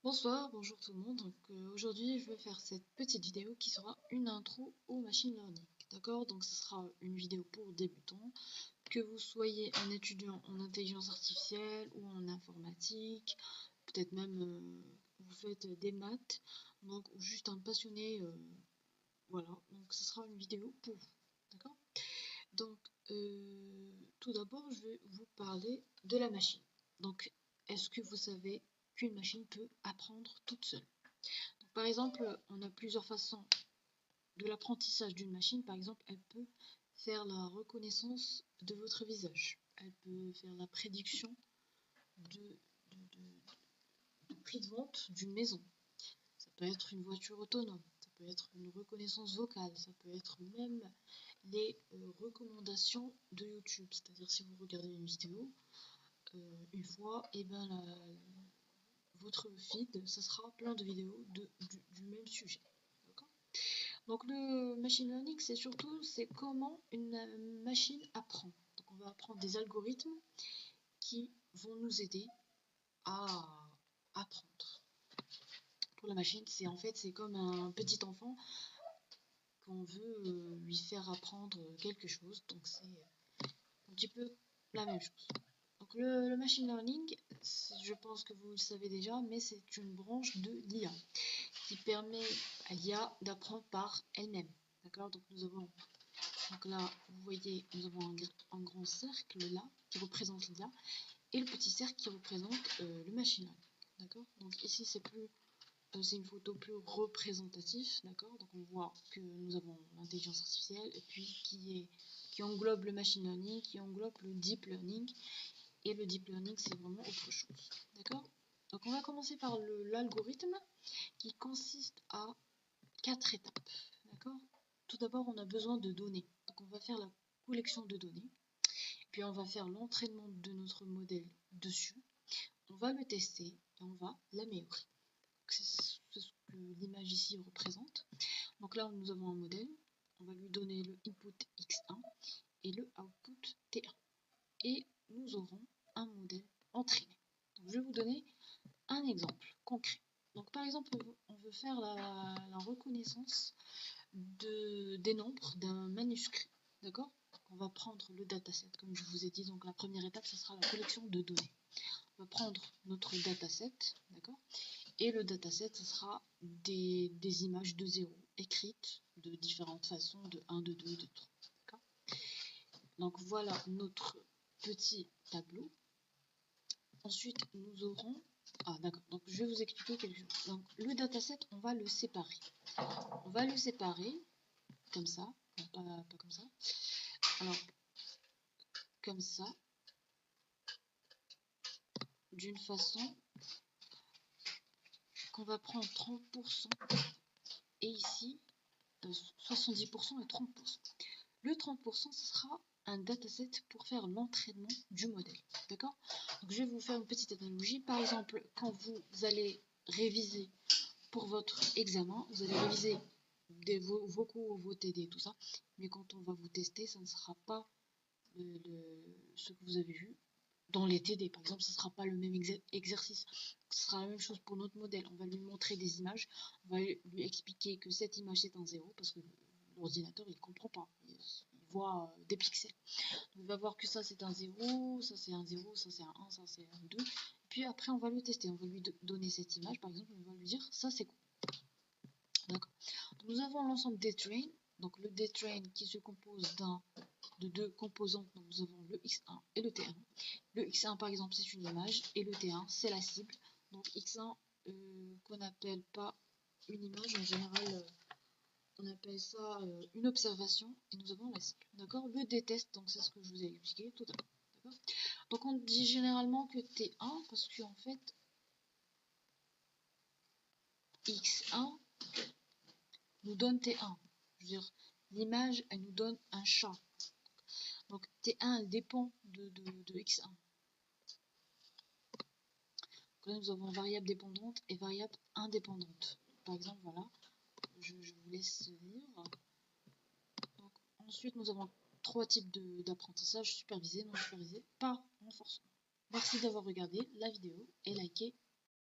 Bonsoir, bonjour tout le monde. Aujourd'hui, je vais faire cette petite vidéo qui sera une intro au machine learning. D'accord? Donc ce sera une vidéo pour débutants, que vous soyez un étudiant en intelligence artificielle ou en informatique, peut-être même vous faites des maths, donc ou juste un passionné, voilà. Donc ce sera une vidéo pour vous. D'accord? Donc tout d'abord, je vais vous parler de la machine. Donc est-ce que vous savez qu'une machine peut apprendre toute seule? Donc, par exemple, on a plusieurs façons de l'apprentissage d'une machine. Par exemple, elle peut faire la reconnaissance de votre visage. Elle peut faire la prédiction de, prix de vente d'une maison. Ça peut être une voiture autonome. Ça peut être une reconnaissance vocale. Ça peut être même les recommandations de YouTube. C'est-à-dire si vous regardez une vidéo une fois, et ben votre feed, ça sera plein de vidéos du même sujet. Donc le machine learning, c'est comment une machine apprend. Donc on va apprendre des algorithmes qui vont nous aider à apprendre. Pour la machine, c'est comme un petit enfant qu'on veut lui faire apprendre quelque chose. Donc c'est un petit peu la même chose. Donc le machine learning, je pense que vous le savez déjà, mais c'est une branche de l'IA qui permet à l'IA d'apprendre par elle-même. D'accord? Donc nous avons, donc là, vous voyez, nous avons un grand cercle là qui représente l'IA et le petit cercle qui représente le machine learning. D'accord? Donc ici c'est une photo plus représentative. D'accord? Donc on voit que nous avons l'intelligence artificielle et puis qui englobe le machine learning, qui englobe le deep learning. Et le deep learning, c'est vraiment autre chose. D'accord? Donc on va commencer par l'algorithme qui consiste à 4 étapes. D'accord? Tout d'abord, on a besoin de données. Donc on va faire la collection de données. Puis on va faire l'entraînement de notre modèle dessus. On va le tester et on va l'améliorer. C'est ce que l'image ici représente. Donc là, nous avons un modèle. On va lui donner le input X1 et le output T1. Et nous aurons un modèle entraîné. Donc, je vais vous donner un exemple concret. Donc par exemple, on veut faire la reconnaissance des nombres d'un manuscrit. D'accord? On va prendre le dataset, comme je vous ai dit. Donc la première étape, ce sera la collection de données. On va prendre notre dataset, d'accord? Et le dataset, ce sera des images de 0 écrites de différentes façons, de 1, de 2, de 3. D'accord? Donc voilà notre petit tableau. Ensuite, nous aurons... Ah d'accord, donc je vais vous expliquer quelque chose. Donc le dataset, on va le séparer. On va le séparer comme ça, non, pas comme ça. Alors, comme ça, d'une façon qu'on va prendre 30% et ici 70% et 30%. Le 30%, ce sera un dataset pour faire l'entraînement du modèle. D'accord? Donc je vais vous faire une petite analogie. Par exemple, quand vous allez réviser pour votre examen, vous allez réviser vos cours, vos TD, tout ça. Mais quand on va vous tester, ça ne sera pas ce que vous avez vu dans les TD. Par exemple, ce ne sera pas le même exercice. Ce sera la même chose pour notre modèle. On va lui montrer des images. On va lui expliquer que cette image, c'est un 0 parce que l'ordinateur, il ne comprend pas. Il voit des pixels. On va voir que ça, c'est un 0, ça, c'est un 0, ça, c'est un 1, ça, c'est un 2. Puis après, on va le tester. On va lui donner cette image. Par exemple, on va lui dire, ça, c'est quoi? D'accord. Nous avons l'ensemble des trains. Donc le dtrain qui se compose de deux composantes. Donc nous avons le X1 et le T1. Le X1 par exemple c'est une image et le T1 c'est la cible. Donc X1 qu'on n'appelle pas une image, en général on appelle ça une observation et nous avons la cible. D'accord? Le D-test, donc c'est ce que je vous ai expliqué tout à l'heure. D'accord? Donc on dit généralement que T1 parce qu'en fait X1 nous donne T1. Je veux dire, l'image, elle nous donne un chat. Donc T1 dépend de X1. Donc là, nous avons variable dépendante et variable indépendante. Par exemple, voilà, je vous laisse lire. Donc, ensuite, nous avons 3 types d'apprentissage, supervisé, non supervisé, par renforcement. Merci d'avoir regardé la vidéo et likez